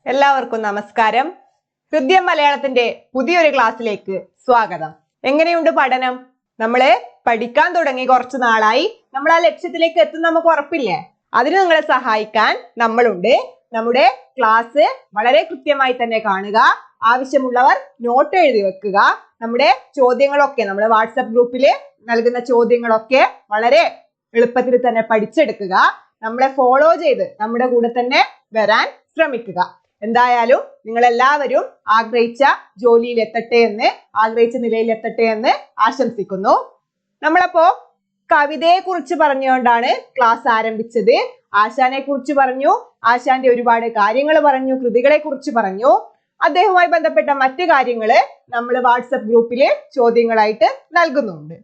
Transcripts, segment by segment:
എല്ലാവർക്കും നമസ്കാരം. ഹൃദയം മലയാളത്തിന്റെ പുതിയൊരു ക്ലാസ്സിലേക്ക് സ്വാഗതം. എങ്ങനെയുണ്ട് പഠനം? നമ്മള് പഠിക്കാൻ തുടങ്ങി കുറച്ചു നാളായി. നമ്മൾ ആ ലക്ഷ്യത്തിലേക്ക് എത്തും നമുക്ക് ഉറപ്പില്ലേ? അതിന് നിങ്ങളെ സഹായിക്കാൻ നമ്മളുണ്ട്. നമ്മുടെ ക്ലാസ് വളരെ കൃത്യമായി തന്നെ കാണുക. ആവശ്യമുള്ളവർ നോട്ട് എഴുതി വെക്കുക. നമ്മുടെ ചോദ്യങ്ങളൊക്കെ നമ്മുടെ വാട്സപ്പ് ഗ്രൂപ്പിൽ നൽകുന്ന ചോദ്യങ്ങളൊക്കെ വളരെ എളുപ്പത്തിൽ തന്നെ പഠിച്ചെടുക്കുക. നമ്മളെ ഫോളോ ചെയ്ത് നമ്മുടെ കൂടെ തന്നെ വരാൻ ശ്രമിക്കുക. എന്തായാലും നിങ്ങൾ എല്ലാവരും ആഗ്രഹിച്ച ജോലിയിൽ എത്തട്ടെ എന്ന്, ആഗ്രഹിച്ച നിലയിൽ എത്തട്ടെ എന്ന് ആശംസിക്കുന്നു. നമ്മളപ്പോ കവിതയെ കുറിച്ച് പറഞ്ഞുകൊണ്ടാണ് ക്ലാസ് ആരംഭിച്ചത്. ആശാനെ കുറിച്ച് പറഞ്ഞു, ആശാന്റെ ഒരുപാട് കാര്യങ്ങൾ പറഞ്ഞു, കൃതികളെ കുറിച്ച് പറഞ്ഞു. അദ്ദേഹവുമായി ബന്ധപ്പെട്ട മറ്റു കാര്യങ്ങള് നമ്മൾ വാട്സപ്പ് ഗ്രൂപ്പില് ചോദ്യങ്ങളായിട്ട് നൽകുന്നുണ്ട്.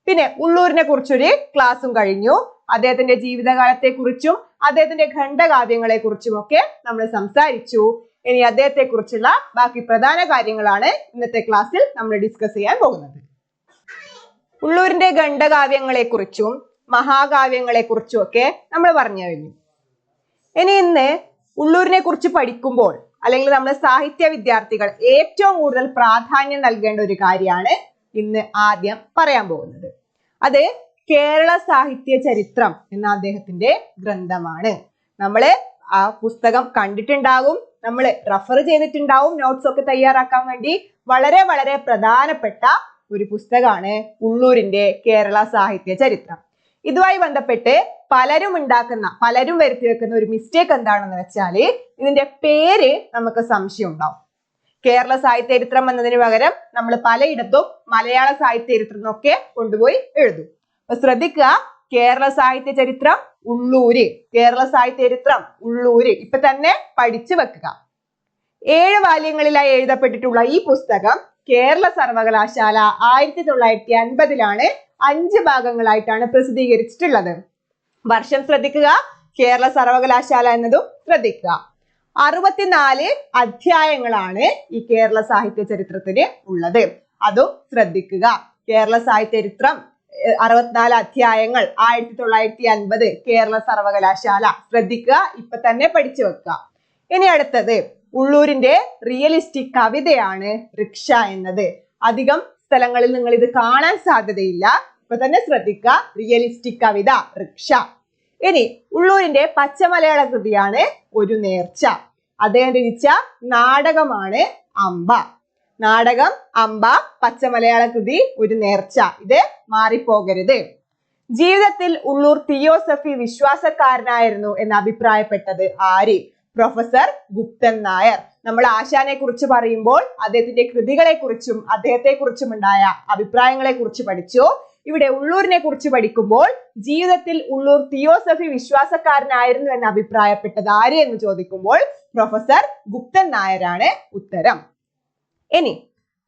പിന്നെ ഉള്ളൂരിനെ കുറിച്ചൊരു ക്ലാസ്സും കഴിഞ്ഞു. അദ്ദേഹത്തിന്റെ ജീവിതകാലത്തെ കുറിച്ചും അദ്ദേഹത്തിന്റെ ഖണ്ഡകാവ്യങ്ങളെ കുറിച്ചും ഒക്കെ നമ്മൾ സംസാരിച്ചു. ഇനി അദ്ദേഹത്തെ കുറിച്ചുള്ള ബാക്കി പ്രധാന കാര്യങ്ങളാണ് ഇന്നത്തെ ക്ലാസ്സിൽ നമ്മൾ ഡിസ്കസ് ചെയ്യാൻ പോകുന്നത്. ഉള്ളൂരിന്റെ ഖണ്ഡകാവ്യങ്ങളെ കുറിച്ചും മഹാകാവ്യങ്ങളെ കുറിച്ചും ഒക്കെ നമ്മൾ പറഞ്ഞു കഴിഞ്ഞു. ഇനി ഇന്ന് ഉള്ളൂരിനെ കുറിച്ച് പഠിക്കുമ്പോൾ അല്ലെങ്കിൽ നമ്മുടെ സാഹിത്യ വിദ്യാർത്ഥികൾ ഏറ്റവും കൂടുതൽ പ്രാധാന്യം നൽകേണ്ട ഒരു കാര്യമാണ് ഇന്ന് ആദ്യം പറയാൻ പോകുന്നത്. അത് കേരള സാഹിത്യ ചരിത്രം എന്ന അദ്ദേഹത്തിന്റെ ഗ്രന്ഥമാണ്. നമ്മള് ആ പുസ്തകം കണ്ടിട്ടുണ്ടാകും, നമ്മൾ റെഫർ ചെയ്തിട്ടുണ്ടാവും നോട്ട്സ് ഒക്കെ തയ്യാറാക്കാൻ വേണ്ടി. വളരെ വളരെ പ്രധാനപ്പെട്ട ഒരു പുസ്തകമാണ് ഉള്ളൂരിന്റെ കേരള സാഹിത്യ ചരിത്രം. ഇതുമായി ബന്ധപ്പെട്ട് പലരും വരുത്തി വെക്കുന്ന ഒരു മിസ്റ്റേക്ക് എന്താണെന്ന് വെച്ചാല് ഇതിന്റെ പേര് നമുക്ക് സംശയം ഉണ്ടാവും. കേരള സാഹിത്യ ചരിത്രം എന്നതിന് പകരം നമ്മൾ പലയിടത്തും മലയാള സാഹിത്യ ചരിത്രം എന്നൊക്കെ കൊണ്ടുപോയി എഴുതും. അപ്പൊ ശ്രദ്ധിക്കുക, കേരള സാഹിത്യ ചരിത്രം ഉള്ളൂര്, കേരള സാഹിത്യ ചരിത്രം ഉള്ളൂര് ഇപ്പൊ തന്നെ പഠിച്ചു വെക്കുക. 7 വാല്യങ്ങളിലായി എഴുതപ്പെട്ടിട്ടുള്ള ഈ പുസ്തകം കേരള സർവകലാശാല 1950 5 ഭാഗങ്ങളായിട്ടാണ് പ്രസിദ്ധീകരിച്ചിട്ടുള്ളത്. വർഷം ശ്രദ്ധിക്കുക, കേരള സർവകലാശാല എന്നതും ശ്രദ്ധിക്കുക. 64 അധ്യായങ്ങളാണ് ഈ കേരള സാഹിത്യ ചരിത്രത്തിന് ഉള്ളത്, അതും ശ്രദ്ധിക്കുക. കേരള സാഹിത്യ ചരിത്രം 64 അധ്യായങ്ങൾ 1950 കേരള സർവകലാശാല. ശ്രദ്ധിക്കുക, ഇപ്പൊ തന്നെ പഠിച്ചു വെക്കുക. ഇനി അടുത്തത് ഉള്ളൂരിന്റെ റിയലിസ്റ്റിക് കവിതയാണ് റിക്ഷ എന്നത്. അധികം സ്ഥലങ്ങളിൽ നിങ്ങൾ ഇത് കാണാൻ സാധ്യതയില്ല. ഇപ്പൊ തന്നെ ശ്രദ്ധിക്കുക, റിയലിസ്റ്റിക് കവിത റിക്ഷ. ഇനി ഉള്ളൂരിന്റെ പച്ചമലയാള കൃതിയാണ് ഒരു നേർച്ച. അദ്ദേഹം രചിച്ച നാടകമാണ് അമ്പ. നാടകം അമ്പ, പച്ചമലയാള കൃതി ഒരു നേർച്ച. ഇത് മാറിപ്പോകരുത്. ജീവിതത്തിൽ ഉള്ളൂർ തിയോസഫി വിശ്വാസക്കാരനായിരുന്നു എന്ന് അഭിപ്രായപ്പെട്ടത് ആര്? പ്രൊഫസർ ഗുപ്തൻ നായർ. നമ്മൾ ആശാനെ കുറിച്ച് പറയുമ്പോൾ അദ്ദേഹത്തിന്റെ കൃതികളെ കുറിച്ചും അദ്ദേഹത്തെ കുറിച്ചും ഉണ്ടായ അഭിപ്രായങ്ങളെ കുറിച്ച് പഠിച്ചു. ഇവിടെ ഉള്ളൂരിനെ കുറിച്ച് പഠിക്കുമ്പോൾ ജീവിതത്തിൽ ഉള്ളൂർ തിയോസഫി വിശ്വാസക്കാരനായിരുന്നു എന്ന് അഭിപ്രായപ്പെട്ടത് ആര് എന്ന് ചോദിക്കുമ്പോൾ പ്രൊഫസർ ഗുപ്തൻ നായരാണ് ഉത്തരം. ഇനി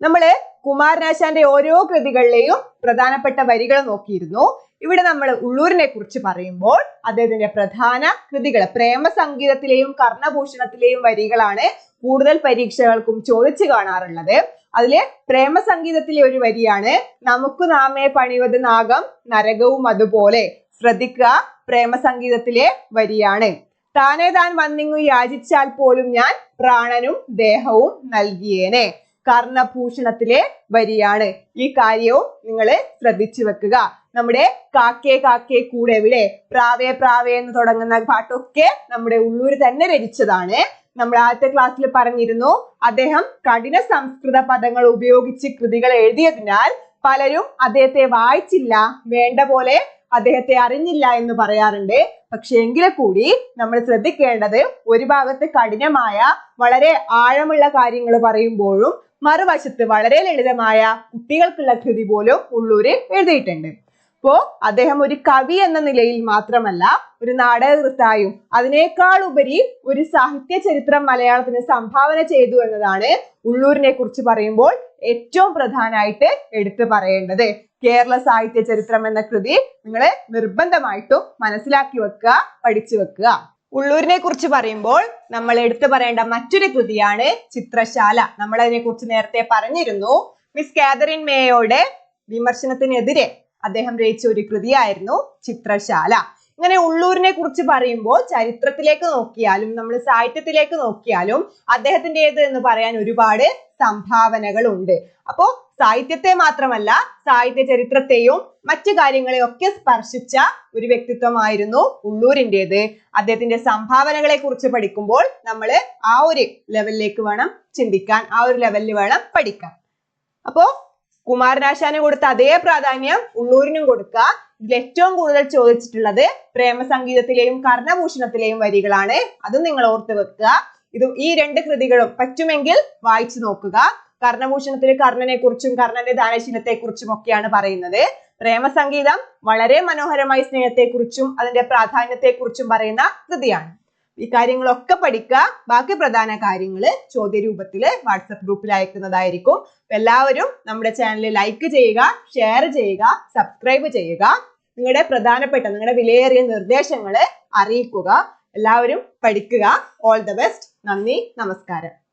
നമ്മള് കുമാരനാശാന്റെ ഓരോ കൃതികളിലെയും പ്രധാനപ്പെട്ട വരികൾ നോക്കിയിരുന്നു. ഇവിടെ നമ്മൾ ഉള്ളൂരിനെ കുറിച്ച് പറയുമ്പോൾ അദ്ദേഹത്തിന്റെ പ്രധാന കൃതികൾ പ്രേമസംഗീതത്തിലെയും കർണഭൂഷണത്തിലെയും വരികളാണ് കൂടുതൽ പരീക്ഷകൾക്കും ചോദിച്ചു കാണാറുള്ളത്. അതിലെ പ്രേമസംഗീതത്തിലെ ഒരു വരിയാണ് നമുക്ക് നാമേ പണിവത് നാഗം നരകവും അതുപോലെ. ശ്രദ്ധിക്കുക, പ്രേമസംഗീതത്തിലെ വരിയാണ്. താനേ താൻ വന്നിങ്ങു യാചിച്ചാൽ പോലും ഞാൻ പ്രാണനും ദേഹവും നൽകിയേനെ. കർണഭൂഷണത്തിലെ വരിയാണ്. ഈ കാര്യവും നിങ്ങൾ ശ്രദ്ധിച്ചു വെക്കുക. നമ്മുടെ കാക്കേ കാക്കേ കൂടെവിടെ, പ്രാവേ പ്രാവേ എന്ന് തുടങ്ങുന്ന പാട്ടൊക്കെ നമ്മുടെ ഉള്ളൂര് തന്നെ രചിച്ചതാണ്. നമ്മൾ ആദ്യത്തെ ക്ലാസ്സിൽ പറഞ്ഞിരുന്നു, അദ്ദേഹം കഠിന സംസ്കൃത പദങ്ങൾ ഉപയോഗിച്ച് കൃതികൾ എഴുതിയതിനാൽ പലരും അദ്ദേഹത്തെ വായിച്ചില്ല, വേണ്ട പോലെ അദ്ദേഹത്തെ അറിഞ്ഞില്ല എന്ന് പറയാറുണ്ട്. പക്ഷെ എങ്കിലും കൂടി നമ്മൾ ശ്രദ്ധിക്കേണ്ടത് ഒരു ഭാഗത്ത് കഠിനമായ വളരെ ആഴമുള്ള കാര്യങ്ങൾ പറയുമ്പോഴും മറുവശത്ത് വളരെ ലളിതമായ കുട്ടികൾക്കുള്ള കൃതി പോലും ഉള്ളൂര് എഴുതിയിട്ടുണ്ട്. അപ്പോ അദ്ദേഹം ഒരു കവി എന്ന നിലയിൽ മാത്രമല്ല ഒരു നാടകകൃത്തായും അതിനേക്കാൾ ഉപരി ഒരു സാഹിത്യ ചരിത്രം മലയാളത്തിന് സംഭാവന ചെയ്തു എന്നതാണ് ഉള്ളൂരിനെ കുറിച്ച് പറയുമ്പോൾ ഏറ്റവും പ്രധാനമായിട്ട് എടുത്തു പറയേണ്ടത്. കേരള സാഹിത്യ ചരിത്രം എന്ന കൃതി നിങ്ങൾ നിർബന്ധമായിട്ടും മനസ്സിലാക്കി വെക്കുക, പഠിച്ചു വെക്കുക. ഉള്ളൂരിനെ കുറിച്ച് പറയുമ്പോൾ നമ്മൾ എടുത്തു പറയേണ്ട മറ്റൊരു കൃതിയാണ് ചിത്രശാല. നമ്മൾ അതിനെ കുറിച്ച് നേരത്തെ പറഞ്ഞിരുന്നു. മിസ് കാതറിൻ മേയോയുടെ വിമർശനത്തിനെതിരെ അദ്ദേഹം രചിച്ച ഒരു കൃതിയായിരുന്നു ചിത്രശാല. ഇങ്ങനെ ഉള്ളൂരിനെ കുറിച്ച് പറയുമ്പോൾ ചരിത്രത്തിലേക്ക് നോക്കിയാലും നമ്മൾ സാഹിത്യത്തിലേക്ക് നോക്കിയാലും അദ്ദേഹത്തിൻ്റെത് എന്ന് പറയാൻ ഒരുപാട് സംഭാവനകൾ ഉണ്ട്. അപ്പോ സാഹിത്യത്തെ മാത്രമല്ല സാഹിത്യ ചരിത്രത്തെയും മറ്റു കാര്യങ്ങളെയും ഒക്കെ സ്പർശിച്ച ഒരു വ്യക്തിത്വമായിരുന്നു ഉള്ളൂരിൻ്റെത്. അദ്ദേഹത്തിന്റെ സംഭാവനകളെ കുറിച്ച് പഠിക്കുമ്പോൾ നമ്മൾ ആ ഒരു ലെവലിലേക്ക് വേണം ചിന്തിക്കാൻ, ആ ഒരു ലെവലിൽ വേണം പഠിക്കാൻ. അപ്പോ കുമാരനാശാന് കൊടുത്ത അതേ പ്രാധാന്യം ഉള്ളൂരിനും കൊടുക്കുക. ഇതിൽ ഏറ്റവും കൂടുതൽ ചോദിച്ചിട്ടുള്ളത് പ്രേമസംഗീതത്തിലെയും കർണഭൂഷണത്തിലെയും വരികളാണ്. അതും നിങ്ങൾ ഓർത്ത് വെക്കുക. ഈ രണ്ട് കൃതികളും പറ്റുമെങ്കിൽ വായിച്ചു നോക്കുക. കർണഭൂഷണത്തിൽ കർണനെ കുറിച്ചും കർണന്റെ ദാനശീലത്തെ കുറിച്ചും ഒക്കെയാണ് പറയുന്നത്. പ്രേമസംഗീതം വളരെ മനോഹരമായി സ്നേഹത്തെക്കുറിച്ചും അതിന്റെ പ്രാധാന്യത്തെക്കുറിച്ചും പറയുന്ന കൃതിയാണ്. ഈ കാര്യങ്ങളൊക്കെ പഠിക്കുക. ബാക്കി പ്രധാന കാര്യങ്ങൾ ചോദ്യരൂപത്തിൽ വാട്സപ്പ് ഗ്രൂപ്പിൽ അയക്കുന്നതായിരിക്കും. എല്ലാവരും നമ്മുടെ ചാനൽ ലൈക്ക് ചെയ്യുക, ഷെയർ ചെയ്യുക, സബ്സ്ക്രൈബ് ചെയ്യുക. നിങ്ങളുടെ വിലയേറിയ നിർദ്ദേശങ്ങൾ അറിയിക്കുക. എല്ലാവരും പഠിക്കുക. All the best. നന്ദി, നമസ്കാരം.